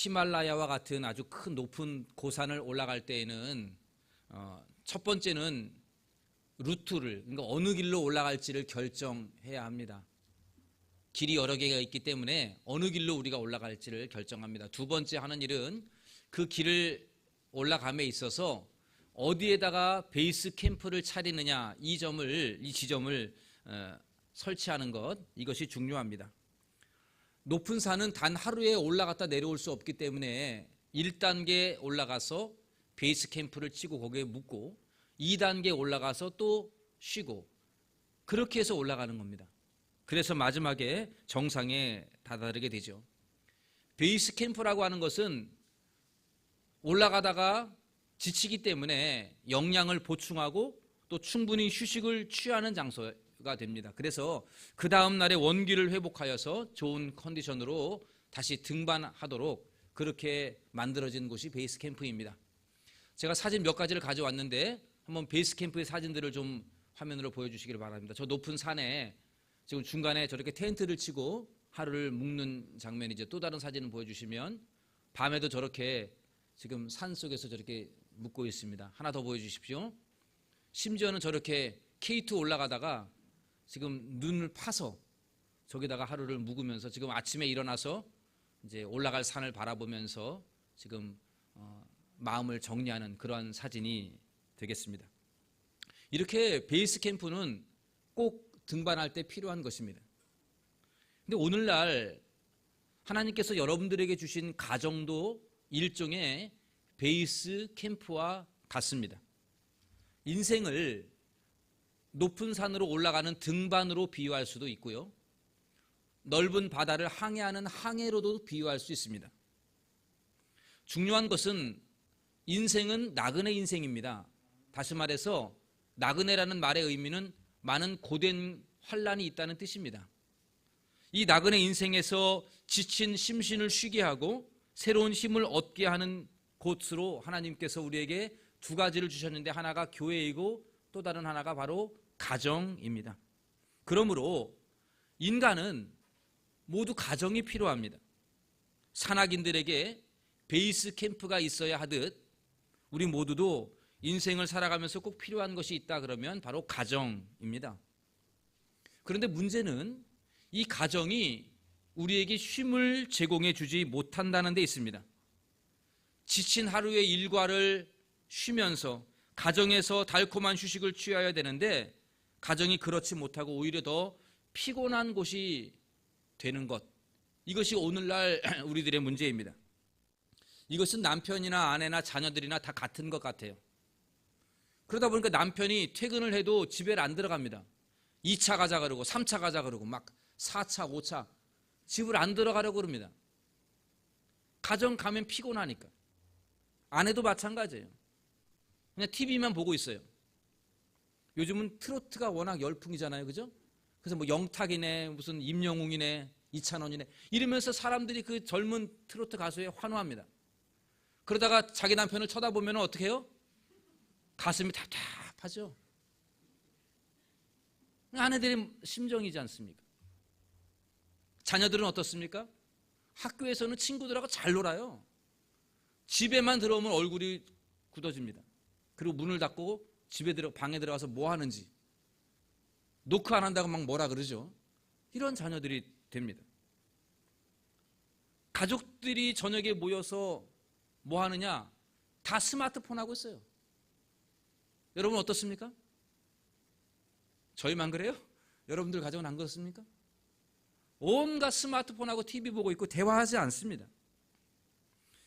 히말라야와 같은 아주 큰 높은 고산을 올라갈 때에는 첫 번째는 루트를, 그러니까 어느 길로 올라갈지를 결정해야 합니다. 길이 여러 개가 있기 때문에 어느 길로 우리가 올라갈지를 결정합니다. 두 번째 하는 일은 그 길을 올라감에 있어서 어디에다가 베이스 캠프를 차리느냐, 이 지점을 설치하는 것, 이것이 중요합니다. 높은 산은 단 하루에 올라갔다 내려올 수 없기 때문에 1단계 올라가서 베이스 캠프를 치고 거기에 묵고 2단계 올라가서 또 쉬고 그렇게 해서 올라가는 겁니다. 그래서 마지막에 정상에 다다르게 되죠. 베이스 캠프라고 하는 것은 올라가다가 지치기 때문에 영양을 보충하고 또 충분히 휴식을 취하는 장소가 됩니다. 그래서 그 다음 날에 원기를 회복하여서 좋은 컨디션으로 다시 등반하도록 그렇게 만들어진 곳이 베이스 캠프입니다. 제가 사진 몇 가지를 가져왔는데 한번 베이스 캠프의 사진들을 좀 화면으로 보여주시기를 바랍니다. 저 높은 산에 지금 중간에 저렇게 텐트를 치고 하루를 묵는 장면이죠. 또 다른 사진을 보여주시면 밤에도 저렇게 지금 산 속에서 저렇게 묵고 있습니다. 하나 더 보여주십시오. 심지어는 저렇게 K2 올라가다가 지금 눈을 파서 저기다가 하루를 묵으면서 지금 아침에 일어나서 이제 올라갈 산을 바라보면서 지금 마음을 정리하는 그러한 사진이 되겠습니다. 이렇게 베이스 캠프는 꼭 등반할 때 필요한 것입니다. 근데 오늘날 하나님께서 여러분들에게 주신 가정도 일종의 베이스 캠프와 같습니다. 인생을 높은 산으로 올라가는 등반으로 비유할 수도 있고요. 넓은 바다를 항해하는 항해로도 비유할 수 있습니다. 중요한 것은 인생은 나그네 인생입니다. 다시 말해서 나그네라는 말의 의미는 많은 고된 환난이 있다는 뜻입니다. 이 나그네 인생에서 지친 심신을 쉬게 하고 새로운 힘을 얻게 하는 곳으로 하나님께서 우리에게 두 가지를 주셨는데 하나가 교회이고 또 다른 하나가 바로 가정입니다. 그러므로 인간은 모두 가정이 필요합니다. 산악인들에게 베이스 캠프가 있어야 하듯 우리 모두도 인생을 살아가면서 꼭 필요한 것이 있다 그러면 바로 가정입니다. 그런데 문제는 이 가정이 우리에게 쉼을 제공해 주지 못한다는 데 있습니다. 지친 하루의 일과를 쉬면서 가정에서 달콤한 휴식을 취해야 되는데 가정이 그렇지 못하고 오히려 더 피곤한 곳이 되는 것, 이것이 오늘날 우리들의 문제입니다. 이것은 남편이나 아내나 자녀들이나 다 같은 것 같아요. 그러다 보니까 남편이 퇴근을 해도 집에 안 들어갑니다. 2차 가자 그러고 3차 가자 그러고 막 4차 5차 집을 안 들어가려고 그럽니다. 가정 가면 피곤하니까. 아내도 마찬가지예요. 그냥 TV만 보고 있어요. 요즘은 트로트가 워낙 열풍이잖아요, 그죠? 그래서 뭐 영탁이네, 무슨 임영웅이네, 이찬원이네 이러면서 사람들이 그 젊은 트로트 가수에 환호합니다. 그러다가 자기 남편을 쳐다보면 어떻게 해요? 가슴이 답답하죠. 아내들의 심정이지 않습니까? 자녀들은 어떻습니까? 학교에서는 친구들하고 잘 놀아요. 집에만 들어오면 얼굴이 굳어집니다. 그리고 문을 닫고 방에 들어가서 뭐 하는지 노크 안 한다고 막 뭐라 그러죠. 이런 자녀들이 됩니다. 가족들이 저녁에 모여서 뭐 하느냐? 다 스마트폰 하고 있어요. 여러분 어떻습니까? 저희만 그래요? 여러분들 가정은 안 그렇습니까? 온갖 스마트폰하고 TV 보고 있고 대화하지 않습니다.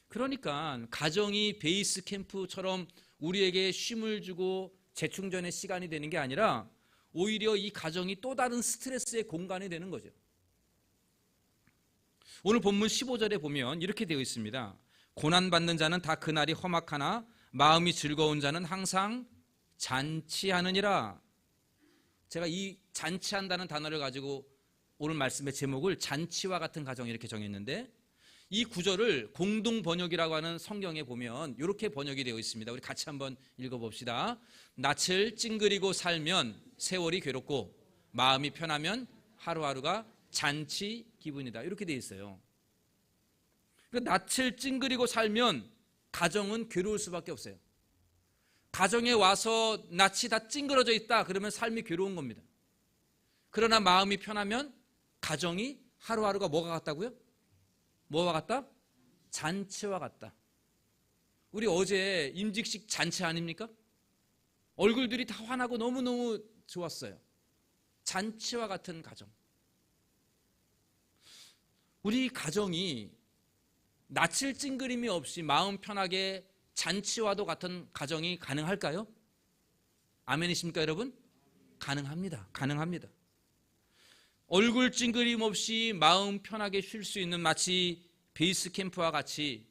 그러니까 가정이 베이스 캠프처럼 우리에게 쉼을 주고 재충전의 시간이 되는 게 아니라 오히려 이 가정이 또 다른 스트레스의 공간이 되는 거죠. 오늘 본문 15절에 보면 이렇게 되어 있습니다. 고난받는 자는 다 그날이 험악하나 마음이 즐거운 자는 항상 잔치하느니라. 제가 이 잔치한다는 단어를 가지고 오늘 말씀의 제목을 잔치와 같은 가정 이렇게 정했는데 이 구절을 공동 번역이라고 하는 성경에 보면 이렇게 번역이 되어 있습니다. 우리 같이 한번 읽어봅시다. 낯을 찡그리고 살면 세월이 괴롭고 마음이 편하면 하루하루가 잔치 기분이다. 이렇게 되어 있어요. 낯을 찡그리고 살면 가정은 괴로울 수밖에 없어요. 가정에 와서 낯이 다 찡그러져 있다 그러면 삶이 괴로운 겁니다. 그러나 마음이 편하면 가정이 하루하루가 뭐가 같다고요? 뭐와 같다? 잔치와 같다. 우리 어제 임직식 잔치 아닙니까? 얼굴들이 다 환하고 너무너무 좋았어요. 잔치와 같은 가정. 우리 가정이 낯을 찡그림이 없이 마음 편하게 잔치와도 같은 가정이 가능할까요? 아멘이십니까 여러분? 가능합니다. 가능합니다. 얼굴 찡그림 없이 마음 편하게 쉴 수 있는 마치 베이스 캠프와 같이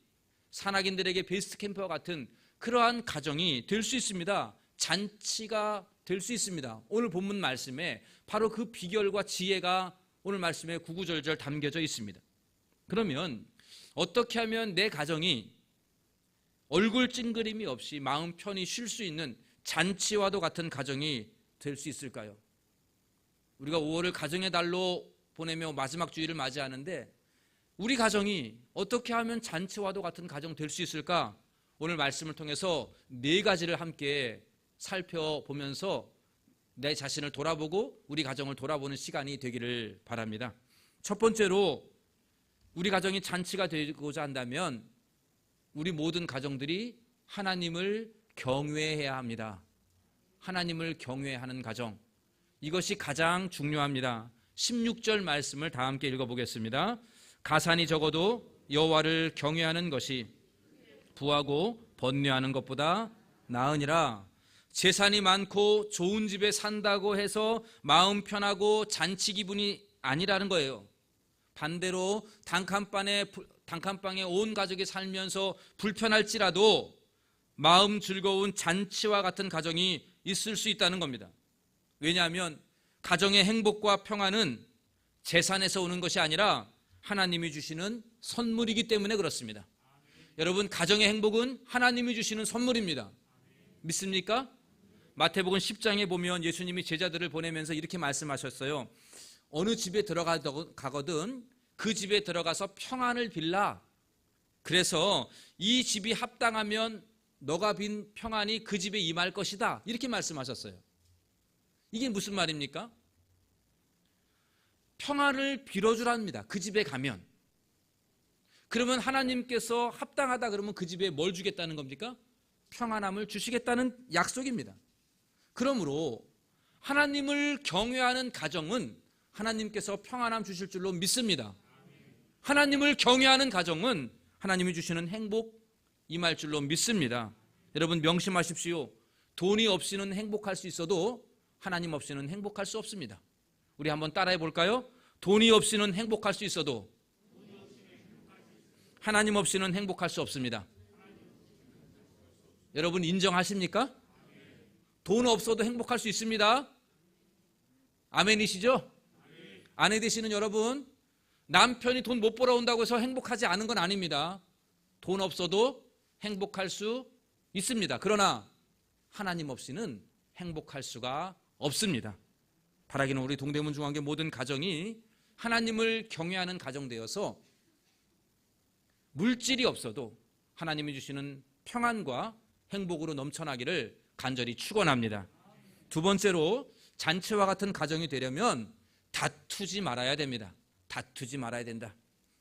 산악인들에게 베이스 캠프와 같은 그러한 가정이 될 수 있습니다. 잔치가 될 수 있습니다. 오늘 본문 말씀에 바로 그 비결과 지혜가 오늘 말씀에 구구절절 담겨져 있습니다. 그러면 어떻게 하면 내 가정이 얼굴 찡그림이 없이 마음 편히 쉴 수 있는 잔치와도 같은 가정이 될 수 있을까요? 우리가 5월을 가정의 달로 보내며 마지막 주일을 맞이하는데 우리 가정이 어떻게 하면 잔치와도 같은 가정 될 수 있을까? 오늘 말씀을 통해서 4가지를 함께 살펴보면서 내 자신을 돌아보고 우리 가정을 돌아보는 시간이 되기를 바랍니다. 첫 번째로 우리 가정이 잔치가 되고자 한다면 우리 모든 가정들이 하나님을 경외해야 합니다. 하나님을 경외하는 가정, 이것이 가장 중요합니다. 16절 말씀을 다 함께 읽어보겠습니다. 가산이 적어도 여호와를 경외하는 것이 부하고 번뇌하는 것보다 나으니라. 재산이 많고 좋은 집에 산다고 해서 마음 편하고 잔치 기분이 아니라는 거예요. 반대로 단칸방에 온 가족이 살면서 불편할지라도 마음 즐거운 잔치와 같은 가정이 있을 수 있다는 겁니다. 왜냐하면 가정의 행복과 평안은 재산에서 오는 것이 아니라 하나님이 주시는 선물이기 때문에 그렇습니다. 여러분, 가정의 행복은 하나님이 주시는 선물입니다. 믿습니까? 마태복음 10장에 보면 예수님이 제자들을 보내면서 이렇게 말씀하셨어요. 어느 집에 들어가거든 그 집에 들어가서 평안을 빌라. 그래서 이 집이 합당하면 너가 빈 평안이 그 집에 임할 것이다. 이렇게 말씀하셨어요. 이게 무슨 말입니까? 평안을 빌어주랍니다. 그 집에 가면. 그러면 하나님께서 합당하다 그러면 그 집에 뭘 주겠다는 겁니까? 평안함을 주시겠다는 약속입니다. 그러므로 하나님을 경외하는 가정은 하나님께서 평안함 주실 줄로 믿습니다. 하나님을 경외하는 가정은 하나님이 주시는 행복 임할 줄로 믿습니다. 여러분 명심하십시오. 돈이 없이는 행복할 수 있어도 하나님 없이는 행복할 수 없습니다. 우리 한번 따라해 볼까요? 돈이 없이는 행복할 수 있어도 하나님 없이는 행복할 수 없습니다. 여러분 인정하십니까? 돈 없어도 행복할 수 있습니다. 아멘이시죠? 아내 되시는 여러분, 남편이 돈 못 벌어온다고 해서 행복하지 않은 건 아닙니다. 돈 없어도 행복할 수 있습니다. 그러나 하나님 없이는 행복할 수가 없습니다. 바라기는 우리 동대문 중앙교 모든 가정이 하나님을 경외하는 가정 되어서 물질이 없어도 하나님이 주시는 평안과 행복으로 넘쳐나기를 간절히 축원합니다. 두 번째로 잔치와 같은 가정이 되려면 다투지 말아야 됩니다. 다투지 말아야 된다.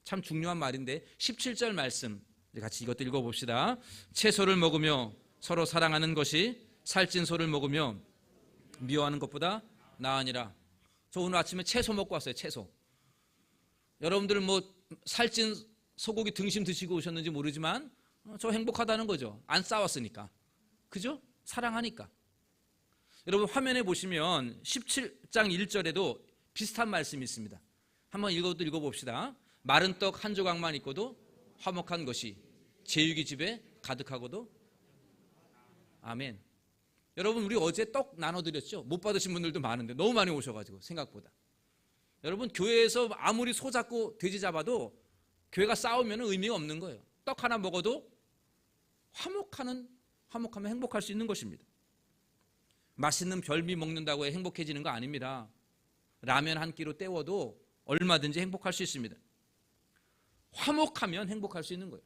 참 중요한 말인데 17절 말씀 같이 이것도 읽어봅시다. 채소를 먹으며 서로 사랑하는 것이 살찐 소를 먹으며 미워하는 것보다 나으니라. 저 오늘 아침에 채소 먹고 왔어요. 채소. 여러분들 뭐 살찐 소고기 등심 드시고 오셨는지 모르지만 저 행복하다는 거죠. 안 싸웠으니까. 그죠? 사랑하니까. 여러분 화면에 보시면 17장 1절에도 비슷한 말씀이 있습니다. 한번 읽어봅시다. 마른 떡 한 조각만 있고도 화목한 것이 제육이 집에 가득하고도. 아멘. 여러분 우리 어제 떡 나눠드렸죠? 못 받으신 분들도 많은데 너무 많이 오셔가지고 생각보다. 여러분 교회에서 아무리 소 잡고 돼지 잡아도 교회가 싸우면 의미가 없는 거예요. 떡 하나 먹어도 화목하면 행복할 수 있는 것입니다. 맛있는 별미 먹는다고 행복해지는 거 아닙니다. 라면 한 끼로 때워도 얼마든지 행복할 수 있습니다. 화목하면 행복할 수 있는 거예요.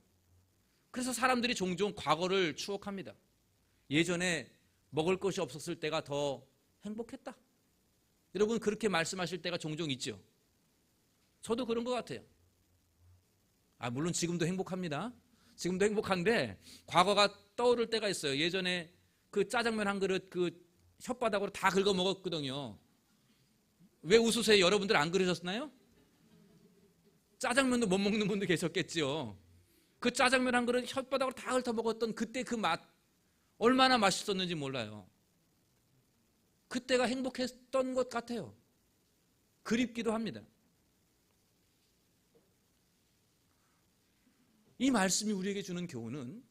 그래서 사람들이 종종 과거를 추억합니다. 예전에 먹을 것이 없었을 때가 더 행복했다. 여러분 그렇게 말씀하실 때가 종종 있죠. 저도 그런 것 같아요. 물론 지금도 행복합니다. 지금도 행복한데 과거가 떠오를 때가 있어요. 예전에 그 짜장면 한 그릇 그 혓바닥으로 다 긁어 먹었거든요. 왜 웃으세요? 여러분들 안 그러셨나요? 짜장면도 못 먹는 분도 계셨겠지요. 그 짜장면 한 그릇 혓바닥으로 다 훑어 먹었던 그때 그 맛 얼마나 맛있었는지 몰라요. 그때가 행복했던 것 같아요. 그립기도 합니다. 이 말씀이 우리에게 주는 교훈은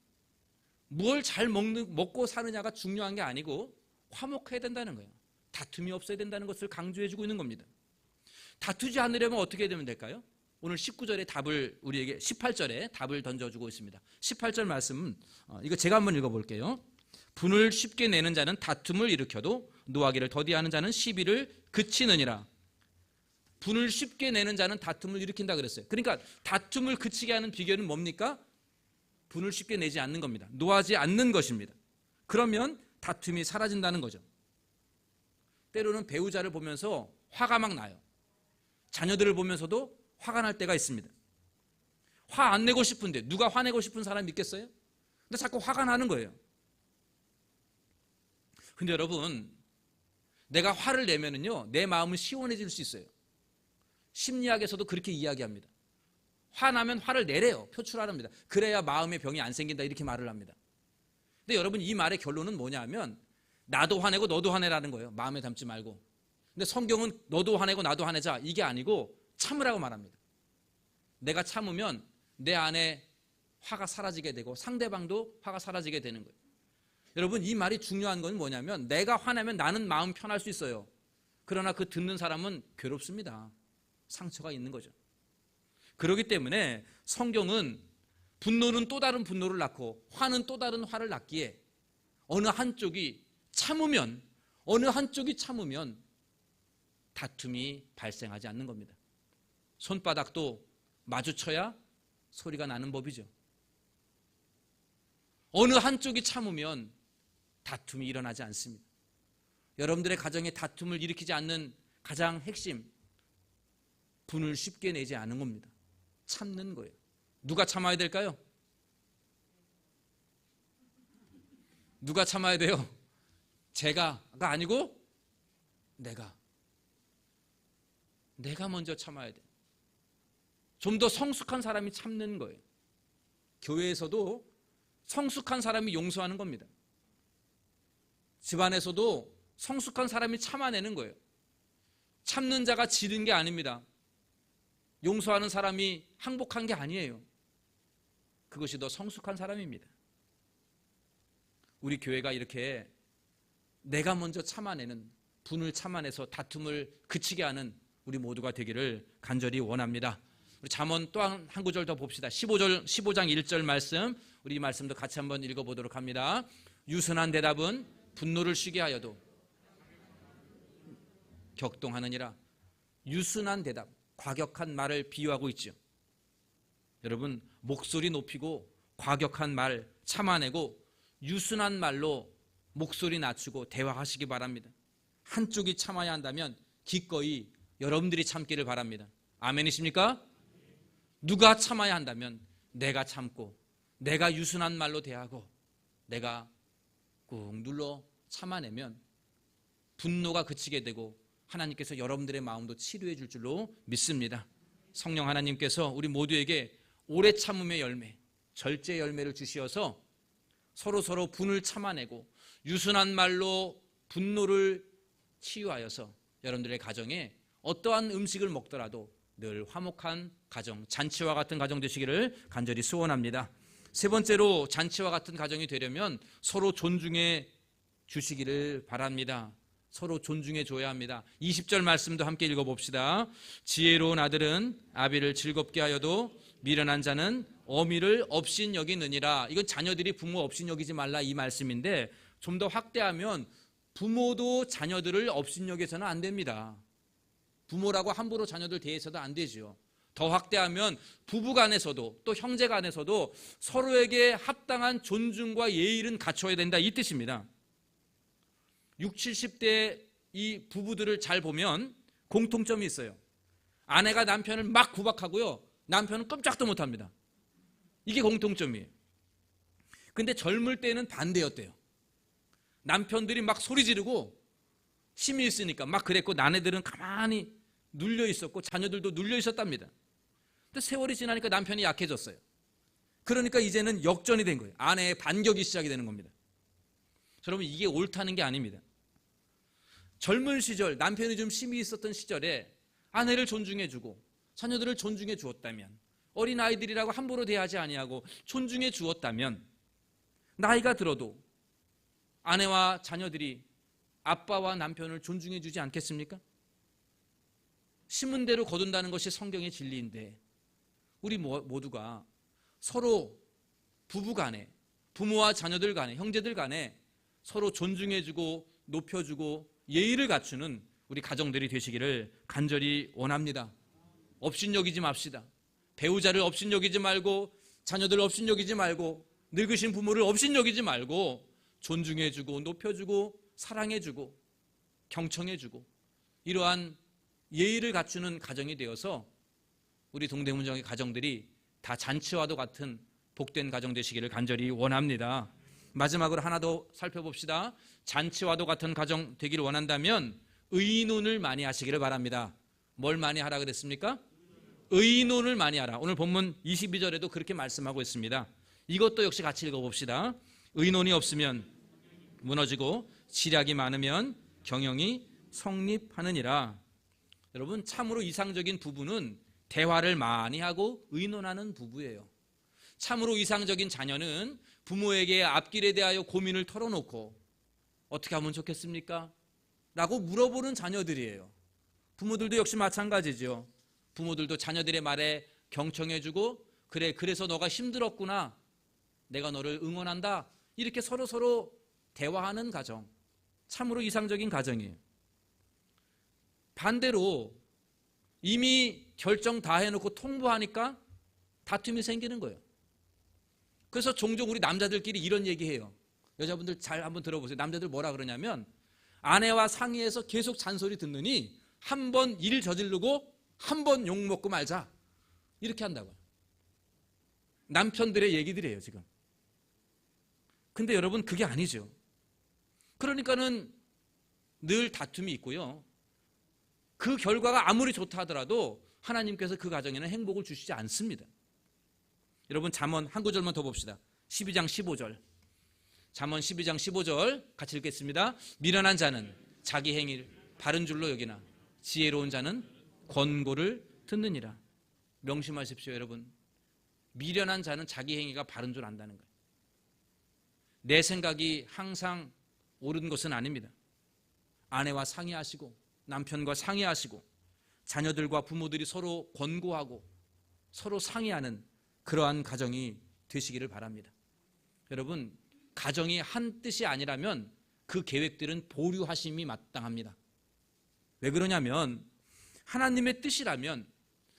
뭘 잘 먹고 사느냐가 중요한 게 아니고 화목해야 된다는 거예요. 다툼이 없어야 된다는 것을 강조해 주고 있는 겁니다. 다투지 않으려면 어떻게 되면 될까요? 오늘 19절에 답을 우리에게 18절에 답을 던져주고 있습니다. 18절 말씀 이거 제가 한번 읽어볼게요. 분을 쉽게 내는 자는 다툼을 일으켜도 노하기를 더디하는 자는 시비를 그치느니라. 분을 쉽게 내는 자는 다툼을 일으킨다 그랬어요. 그러니까 다툼을 그치게 하는 비결은 뭡니까? 분을 쉽게 내지 않는 겁니다. 노하지 않는 것입니다. 그러면 다툼이 사라진다는 거죠. 때로는 배우자를 보면서 화가 막 나요. 자녀들을 보면서도 화가 날 때가 있습니다. 화 안 내고 싶은데 누가 화내고 싶은 사람이 있겠어요? 근데 자꾸 화가 나는 거예요. 근데 여러분 내가 화를 내면은요 내 마음은 시원해질 수 있어요. 심리학에서도 그렇게 이야기합니다. 화나면 화를 내래요. 표출하랍니다. 그래야 마음의 병이 안 생긴다 이렇게 말을 합니다. 근데 여러분 이 말의 결론은 뭐냐면 나도 화내고 너도 화내라는 거예요. 마음에 담지 말고. 근데 성경은 너도 화내고 나도 화내자 이게 아니고 참으라고 말합니다. 내가 참으면 내 안에 화가 사라지게 되고 상대방도 화가 사라지게 되는 거예요. 여러분 이 말이 중요한 건 뭐냐면 내가 화내면 나는 마음 편할 수 있어요. 그러나 그 듣는 사람은 괴롭습니다. 상처가 있는 거죠. 그렇기 때문에 성경은 분노는 또 다른 분노를 낳고 화는 또 다른 화를 낳기에 어느 한쪽이 참으면 다툼이 발생하지 않는 겁니다. 손바닥도 마주쳐야 소리가 나는 법이죠. 어느 한쪽이 참으면 다툼이 일어나지 않습니다. 여러분들의 가정에 다툼을 일으키지 않는 가장 핵심, 분을 쉽게 내지 않은 겁니다. 참는 거예요. 누가 참아야 될까요? 누가 참아야 돼요? 제가가 아니고 내가 먼저 참아야 돼요. 좀 더 성숙한 사람이 참는 거예요. 교회에서도 성숙한 사람이 용서하는 겁니다. 집안에서도 성숙한 사람이 참아내는 거예요. 참는 자가 지는 게 아닙니다. 용서하는 사람이 항복한 게 아니에요. 그것이 더 성숙한 사람입니다. 우리 교회가 이렇게 내가 먼저 참아내는, 분을 참아내서 다툼을 그치게 하는 우리 모두가 되기를 간절히 원합니다. 우리 잠언 또 한 구절 더 봅시다. 15장 1절 말씀, 우리 이 말씀도 같이 한번 읽어보도록 합니다. 유순한 대답은 분노를 쉬게 하여도 격동하느니라. 유순한 대답, 과격한 말을 비유하고 있죠. 여러분 목소리 높이고 과격한 말 참아내고 유순한 말로 목소리 낮추고 대화하시기 바랍니다. 한쪽이 참아야 한다면 기꺼이 여러분들이 참기를 바랍니다. 아멘이십니까? 누가 참아야 한다면 내가 참고 내가 유순한 말로 대하고 내가 꾹 눌러 참아내면 분노가 그치게 되고 하나님께서 여러분들의 마음도 치료해 줄 줄로 믿습니다. 성령 하나님께서 우리 모두에게 오래 참음의 열매, 절제 열매를 주시어서 서로 분을 참아내고 유순한 말로 분노를 치유하여서 여러분들의 가정에 어떠한 음식을 먹더라도 늘 화목한 가정, 잔치와 같은 가정 되시기를 간절히 소원합니다. 세 번째로 잔치와 같은 가정이 되려면 서로 존중해 주시기를 바랍니다. 서로 존중해 줘야 합니다. 20절 말씀도 함께 읽어봅시다. 지혜로운 아들은 아비를 즐겁게 하여도 미련한 자는 어미를 업신여기느니라. 이건 자녀들이 부모 업신여기지 말라 이 말씀인데 좀 더 확대하면 부모도 자녀들을 업신여겨서는 안 됩니다. 부모라고 함부로 자녀들 대해서도 안 되죠. 더 확대하면 부부 간에서도 또 형제 간에서도 서로에게 합당한 존중과 예의는 갖춰야 된다, 이 뜻입니다. 60, 70대 이 부부들을 잘 보면 공통점이 있어요. 아내가 남편을 막 구박하고요, 남편은 꼼짝도 못합니다. 이게 공통점이에요. 근데 젊을 때는 반대였대요. 남편들이 막 소리 지르고 힘이 있으니까 막 그랬고, 아내들은 가만히 눌려 있었고 자녀들도 눌려 있었답니다. 근데 세월이 지나니까 남편이 약해졌어요. 그러니까 이제는 역전이 된 거예요. 아내의 반격이 시작이 되는 겁니다. 여러분, 이게 옳다는 게 아닙니다. 젊은 시절, 남편이 좀 힘이 있었던 시절에 아내를 존중해주고 자녀들을 존중해 주었다면, 어린아이들이라고 함부로 대하지 아니하고 존중해 주었다면, 나이가 들어도 아내와 자녀들이 아빠와 남편을 존중해 주지 않겠습니까? 심은 대로 거둔다는 것이 성경의 진리인데, 우리 모두가 서로 부부 간에, 부모와 자녀들 간에, 형제들 간에 서로 존중해주고 높여주고 예의를 갖추는 우리 가정들이 되시기를 간절히 원합니다. 업신여기지 맙시다. 배우자를 업신여기지 말고, 자녀들을 업신여기지 말고, 늙으신 부모를 업신여기지 말고 존중해주고 높여주고 사랑해주고 경청해주고, 이러한 예의를 갖추는 가정이 되어서 우리 동대문정의 가정들이 다 잔치와도 같은 복된 가정 되시기를 간절히 원합니다. 마지막으로 하나 더 살펴봅시다. 잔치와도 같은 가정 되기를 원한다면 의논을 많이 하시기를 바랍니다. 뭘 많이 하라 그랬습니까? 의논을 많이 하라. 오늘 본문 22절에도 그렇게 말씀하고 있습니다. 이것도 역시 같이 읽어봅시다. 의논이 없으면 무너지고 지략이 많으면 경영이 성립하느니라. 여러분, 참으로 이상적인 부부는 대화를 많이 하고 의논하는 부부예요. 참으로 이상적인 자녀는 부모에게 앞길에 대하여 고민을 털어놓고 어떻게 하면 좋겠습니까? 라고 물어보는 자녀들이에요. 부모들도 역시 마찬가지죠. 부모들도 자녀들의 말에 경청해주고, 그래, 그래서 너가 힘들었구나, 내가 너를 응원한다, 이렇게 서로 대화하는 가정, 참으로 이상적인 가정이에요. 반대로 이미 결정 다 해놓고 통보하니까 다툼이 생기는 거예요. 그래서 종종 우리 남자들끼리 이런 얘기해요. 여자분들 잘 한번 들어보세요. 남자들 뭐라 그러냐면, 아내와 상의해서 계속 잔소리 듣느니 한 번 일 저지르고 한 번 욕먹고 말자, 이렇게 한다고요. 남편들의 얘기들이에요 지금. 근데 여러분, 그게 아니죠. 그러니까는 늘 다툼이 있고요, 그 결과가 아무리 좋다 하더라도 하나님께서 그 가정에는 행복을 주시지 않습니다. 여러분, 잠언 한 구절만 더 봅시다. 12장 15절. 잠언 12장 15절 같이 읽겠습니다. 미련한 자는 자기 행위를 바른 줄로 여기나 지혜로운 자는 권고를 듣느니라. 명심하십시오 여러분. 미련한 자는 자기 행위가 바른 줄 안다는 거예요. 내 생각이 항상 옳은 것은 아닙니다. 아내와 상의하시고 남편과 상의하시고 자녀들과 부모들이 서로 권고하고 서로 상의하는 그러한 가정이 되시기를 바랍니다. 여러분, 가정이 한 뜻이 아니라면 그 계획들은 보류하심이 마땅합니다. 왜 그러냐면, 하나님의 뜻이라면,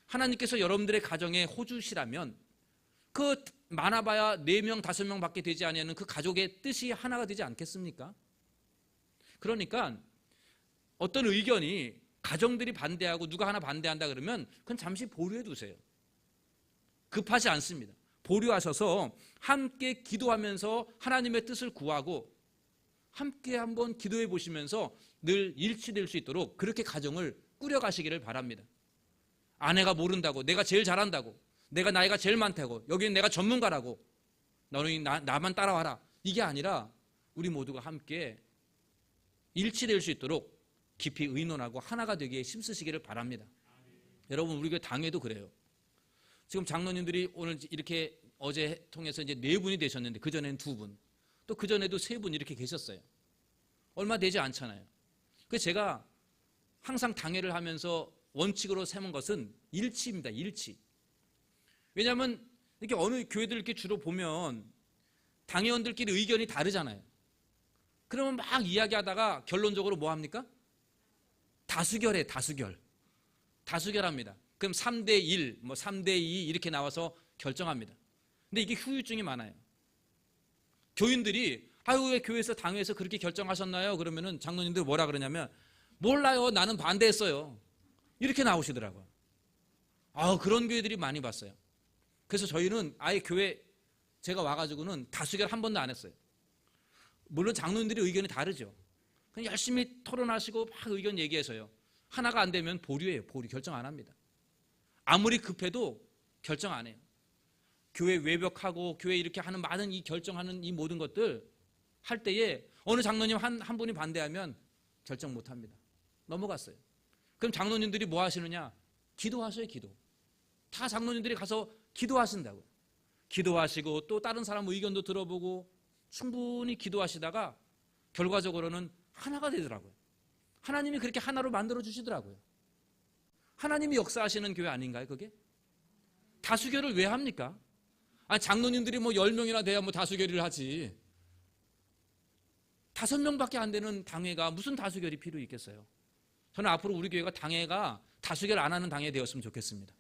하나님께서 여러분들의 가정에 호주시라면 그 많아봐야 4명, 5명 밖에 되지 않는 그 가족의 뜻이 하나가 되지 않겠습니까? 그러니까 어떤 의견이 가정들이 반대하고 누가 하나 반대한다 그러면 그건 잠시 보류해 두세요. 급하지 않습니다. 보류하셔서 함께 기도하면서 하나님의 뜻을 구하고 함께 한번 기도해 보시면서 늘 일치될 수 있도록 그렇게 가정을 꾸려가시기를 바랍니다. 아내가 모른다고, 내가 제일 잘한다고, 내가 나이가 제일 많다고, 여기는 내가 전문가라고, 너는 나만 따라와라, 이게 아니라 우리 모두가 함께 일치될 수 있도록 깊이 의논하고 하나가 되기에 힘쓰시기를 바랍니다. 여러분, 우리 교회 당회도 그래요. 지금 장로님들이 오늘 이렇게 어제 통해서 이제 4분이 되셨는데, 그전에는 2분, 또 그전에도 3분 이렇게 계셨어요. 얼마 되지 않잖아요. 그래서 제가 항상 당회를 하면서 원칙으로 세운 것은 일치입니다. 일치. 왜냐하면 이렇게 어느 교회들 이렇게 주로 보면 당회원들끼리 의견이 다르잖아요. 그러면 막 이야기하다가 결론적으로 뭐 합니까? 다수결해, 다수결합니다. 그럼 3대 1, 뭐 3대 2 이렇게 나와서 결정합니다. 근데 이게 후유증이 많아요. 교인들이 아유 왜 교회에서 당회에서 그렇게 결정하셨나요? 그러면은 장로님들 뭐라 그러냐면 몰라요. 나는 반대했어요. 이렇게 나오시더라고요. 그런 교회들이 많이 봤어요. 그래서 저희는 아예 교회 제가 와가지고는 다수결 한 번도 안 했어요. 물론 장로님들이 의견이 다르죠. 그냥 열심히 토론하시고 막 의견 얘기해서요. 하나가 안 되면 보류예요. 보류. 결정 안 합니다. 아무리 급해도 결정 안 해요. 교회 외벽하고 교회 이렇게 하는 많은 이 결정하는 이 모든 것들 할 때에 어느 장로님 한 분이 반대하면 결정 못 합니다. 넘어갔어요. 그럼 장로님들이 뭐 하시느냐? 기도하셔요. 기도. 다 장로님들이 가서 기도하신다고요. 기도하시고 또 다른 사람 의견도 들어보고 충분히 기도하시다가 결과적으로는 하나가 되더라고요. 하나님이 그렇게 하나로 만들어 주시더라고요. 하나님이 역사하시는 교회 아닌가요, 그게? 다수결을 왜 합니까? 장로님들이 뭐 10명이나 돼야 뭐 다수결을 하지. 5명밖에 안 되는 당회가 무슨 다수결이 필요 있겠어요? 저는 앞으로 우리 교회가 당회가 다수결 안 하는 당회 되었으면 좋겠습니다.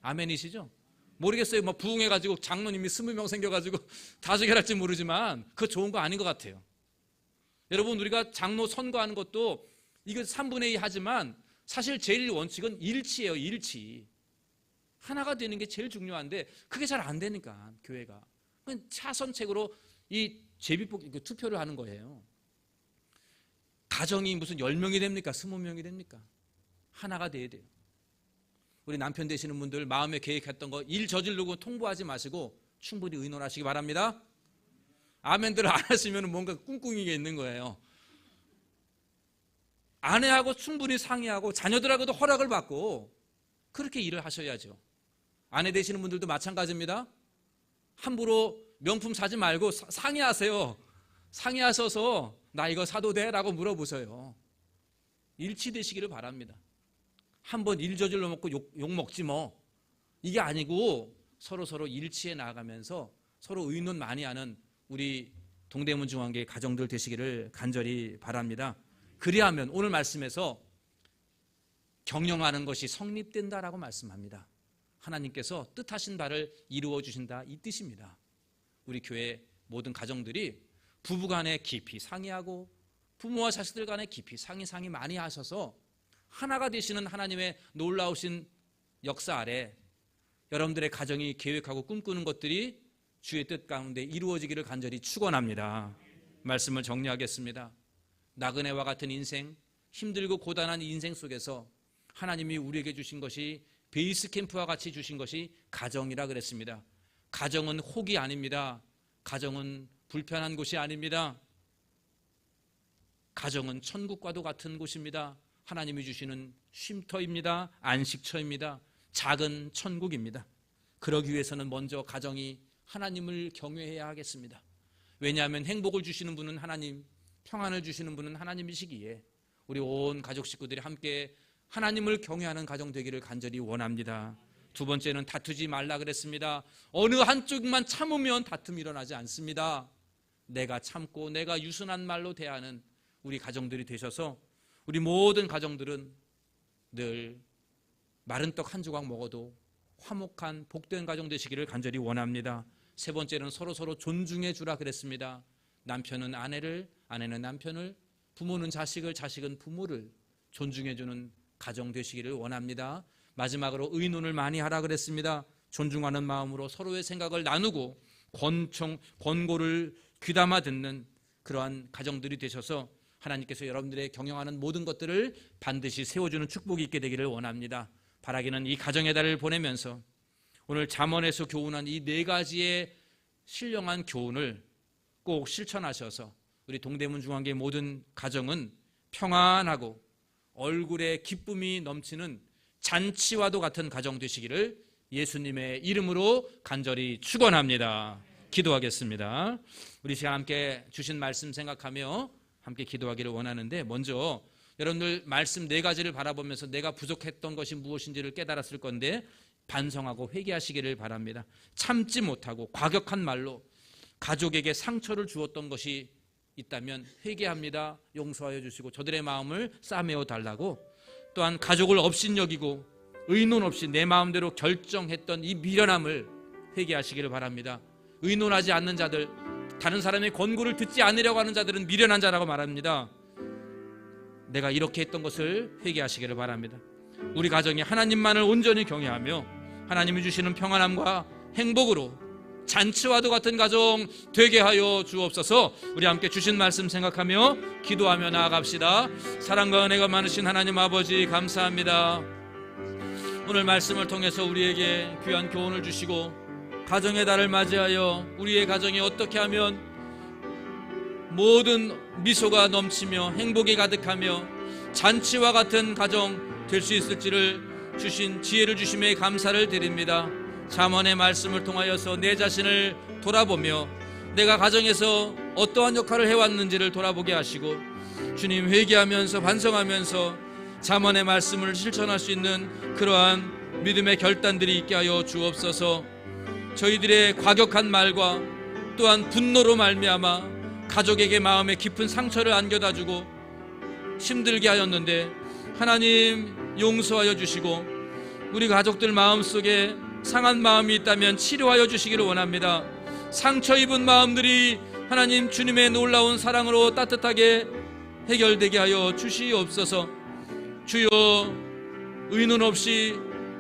아멘이시죠? 모르겠어요. 뭐 부흥해가지고 장로님이 20명 생겨가지고 다수결할지 모르지만 그거 좋은 거 아닌 것 같아요. 여러분 우리가 장로 선거하는 것도 이거 3분의 2 하지만 사실 제일 원칙은 일치예요. 일치. 하나가 되는 게 제일 중요한데 그게 잘 안 되니까 교회가 차선책으로 이 제비뽑기 투표를 하는 거예요. 가정이 무슨 10명이 됩니까? 20명이 됩니까? 하나가 돼야 돼요. 우리 남편 되시는 분들 마음에 계획했던 거 일 저지르고 통보하지 마시고 충분히 의논하시기 바랍니다. 아멘들 안 하시면 뭔가 꿍꿍이게 있는 거예요. 아내하고 충분히 상의하고 자녀들하고도 허락을 받고 그렇게 일을 하셔야죠. 아내 되시는 분들도 마찬가지입니다. 함부로 명품 사지 말고 상의하세요. 상의하셔서 나 이거 사도 돼? 라고 물어보세요. 일치되시기를 바랍니다. 한번 일 저질러 먹고 욕 먹지 뭐. 이게 아니고 서로 일치해 나가면서 서로 의논 많이 하는 우리 동대문 중앙교회 가정들 되시기를 간절히 바랍니다. 그리하면 오늘 말씀에서 경영하는 것이 성립된다라고 말씀합니다. 하나님께서 뜻하신 바를 이루어 주신다 이 뜻입니다. 우리 교회 모든 가정들이 부부간에 깊이 상의하고 부모와 자식들 간에 깊이 상의 많이 하셔서 하나가 되시는 하나님의 놀라우신 역사 아래 여러분들의 가정이 계획하고 꿈꾸는 것들이 주의 뜻 가운데 이루어지기를 간절히 축원합니다. 말씀을 정리하겠습니다. 나그네와 같은 인생, 힘들고 고단한 인생 속에서 하나님이 우리에게 주신 것이 베이스 캠프와 같이 주신 것이 가정이라 그랬습니다. 가정은 혹이 아닙니다. 가정은 불편한 곳이 아닙니다. 가정은 천국과도 같은 곳입니다. 하나님이 주시는 쉼터입니다. 안식처입니다. 작은 천국입니다. 그러기 위해서는 먼저 가정이 하나님을 경외해야 하겠습니다. 왜냐하면 행복을 주시는 분은 하나님, 평안을 주시는 분은 하나님이시기에 우리 온 가족 식구들이 함께 하나님을 경외하는 가정 되기를 간절히 원합니다. 두 번째는 다투지 말라 그랬습니다. 어느 한쪽만 참으면 다툼이 일어나지 않습니다. 내가 참고 내가 유순한 말로 대하는 우리 가정들이 되셔서 우리 모든 가정들은 늘 마른 떡 한 조각 먹어도 화목한 복된 가정 되시기를 간절히 원합니다. 세 번째는 서로 존중해 주라 그랬습니다. 남편은 아내를, 아내는 남편을, 부모는 자식을, 자식은 부모를 존중해 주는 가정 되시기를 원합니다. 마지막으로 의논을 많이 하라 그랬습니다. 존중하는 마음으로 서로의 생각을 나누고 권고를 귀담아 듣는 그러한 가정들이 되셔서 하나님께서 여러분들의 경영하는 모든 것들을 반드시 세워주는 축복이 있게 되기를 원합니다. 바라기는 이 가정의 달을 보내면서 오늘 잠언에서 교훈한 이 4가지의 신령한 교훈을 꼭 실천하셔서 우리 동대문 중앙교회 모든 가정은 평안하고 얼굴에 기쁨이 넘치는 잔치와도 같은 가정 되시기를 예수님의 이름으로 간절히 축원합니다. 기도하겠습니다. 우리 시간 함께 주신 말씀 생각하며 함께 기도하기를 원하는데, 먼저 여러분들 말씀 4가지를 바라보면서 내가 부족했던 것이 무엇인지를 깨달았을 건데 반성하고 회개하시기를 바랍니다. 참지 못하고 과격한 말로 가족에게 상처를 주었던 것이 있다면 회개합니다. 용서하여 주시고 저들의 마음을 싸매어 달라고, 또한 가족을 업신여기고 의논 없이 내 마음대로 결정했던 이 미련함을 회개하시기를 바랍니다. 의논하지 않는 자들, 다른 사람의 권고를 듣지 않으려고 하는 자들은 미련한 자라고 말합니다. 내가 이렇게 했던 것을 회개하시기를 바랍니다. 우리 가정이 하나님만을 온전히 경외하며 하나님이 주시는 평안함과 행복으로 잔치와도 같은 가정 되게 하여 주옵소서. 우리 함께 주신 말씀 생각하며 기도하며 나아갑시다. 사랑과 은혜가 많으신 하나님 아버지, 감사합니다. 오늘 말씀을 통해서 우리에게 귀한 교훈을 주시고 가정의 달을 맞이하여 우리의 가정이 어떻게 하면 모든 미소가 넘치며 행복이 가득하며 잔치와 같은 가정 될 수 있을지를 주신 지혜를 주심에 감사를 드립니다. 잠언의 말씀을 통하여서 내 자신을 돌아보며 내가 가정에서 어떠한 역할을 해왔는지를 돌아보게 하시고 주님, 회개하면서 반성하면서 잠언의 말씀을 실천할 수 있는 그러한 믿음의 결단들이 있게 하여 주옵소서. 저희들의 과격한 말과 또한 분노로 말미암아 가족에게 마음에 깊은 상처를 안겨다주고 힘들게 하였는데 하나님 용서하여 주시고 우리 가족들 마음속에 상한 마음이 있다면 치료하여 주시기를 원합니다. 상처 입은 마음들이 하나님 주님의 놀라운 사랑으로 따뜻하게 해결되게 하여 주시옵소서. 주여, 의논 없이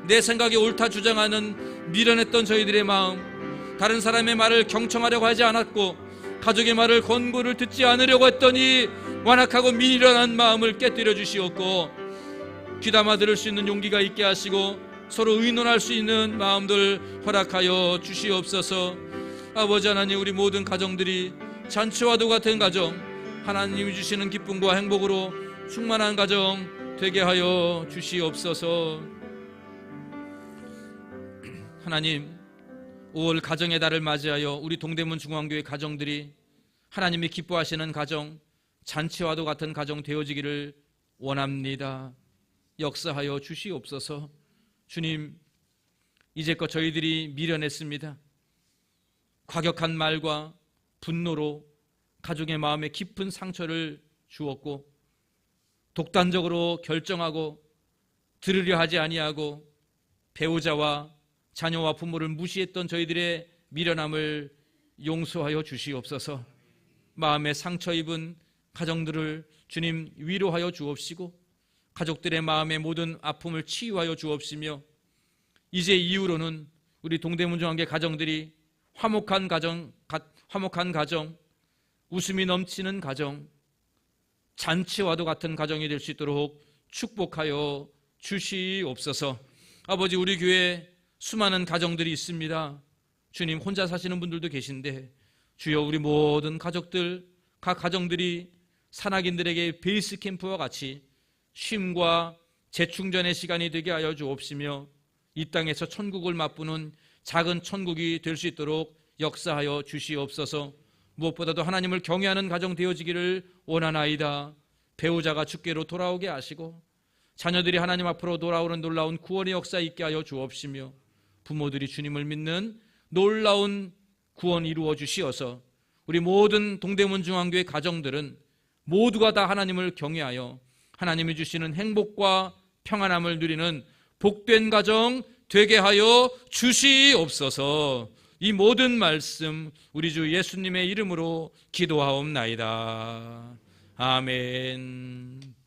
내 생각이 옳다 주장하는 미련했던 저희들의 마음, 다른 사람의 말을 경청하려고 하지 않았고 가족의 말을 권고를 듣지 않으려고 했더니 완악하고 미련한 마음을 깨뜨려 주시옵고 귀담아 들을 수 있는 용기가 있게 하시고 서로 의논할 수 있는 마음들 허락하여 주시옵소서. 아버지 하나님, 우리 모든 가정들이 잔치와도 같은 가정, 하나님이 주시는 기쁨과 행복으로 충만한 가정 되게 하여 주시옵소서. 하나님, 5월 가정의 달을 맞이하여 우리 동대문 중앙교회 가정들이 하나님이 기뻐하시는 가정, 잔치와도 같은 가정 되어지기를 원합니다. 역사하여 주시옵소서. 주님, 이제껏 저희들이 미련했습니다. 과격한 말과 분노로 가족의 마음에 깊은 상처를 주었고 독단적으로 결정하고 들으려 하지 아니하고 배우자와 자녀와 부모를 무시했던 저희들의 미련함을 용서하여 주시옵소서. 마음에 상처 입은 가정들을 주님 위로하여 주옵시고 가족들의 마음의 모든 아픔을 치유하여 주옵시며 이제 이후로는 우리 동대문 중앙교회 가정들이 화목한 가정, 웃음이 넘치는 가정, 잔치와도 같은 가정이 될 수 있도록 축복하여 주시옵소서. 아버지, 우리 교회에 수많은 가정들이 있습니다. 주님, 혼자 사시는 분들도 계신데 주여, 우리 모든 가족들, 각 가정들이 산악인들에게 베이스 캠프와 같이 쉼과 재충전의 시간이 되게 하여 주옵시며 이 땅에서 천국을 맛보는 작은 천국이 될 수 있도록 역사하여 주시옵소서. 무엇보다도 하나님을 경외하는 가정 되어지기를 원하나이다. 배우자가 주께로 돌아오게 하시고 자녀들이 하나님 앞으로 돌아오는 놀라운 구원의 역사 있게 하여 주옵시며 부모들이 주님을 믿는 놀라운 구원 이루어 주시어서 우리 모든 동대문 중앙교회 가정들은 모두가 다 하나님을 경외하여 하나님이 주시는 행복과 평안함을 누리는 복된 가정 되게 하여 주시옵소서. 이 모든 말씀 우리 주 예수님의 이름으로 기도하옵나이다. 아멘.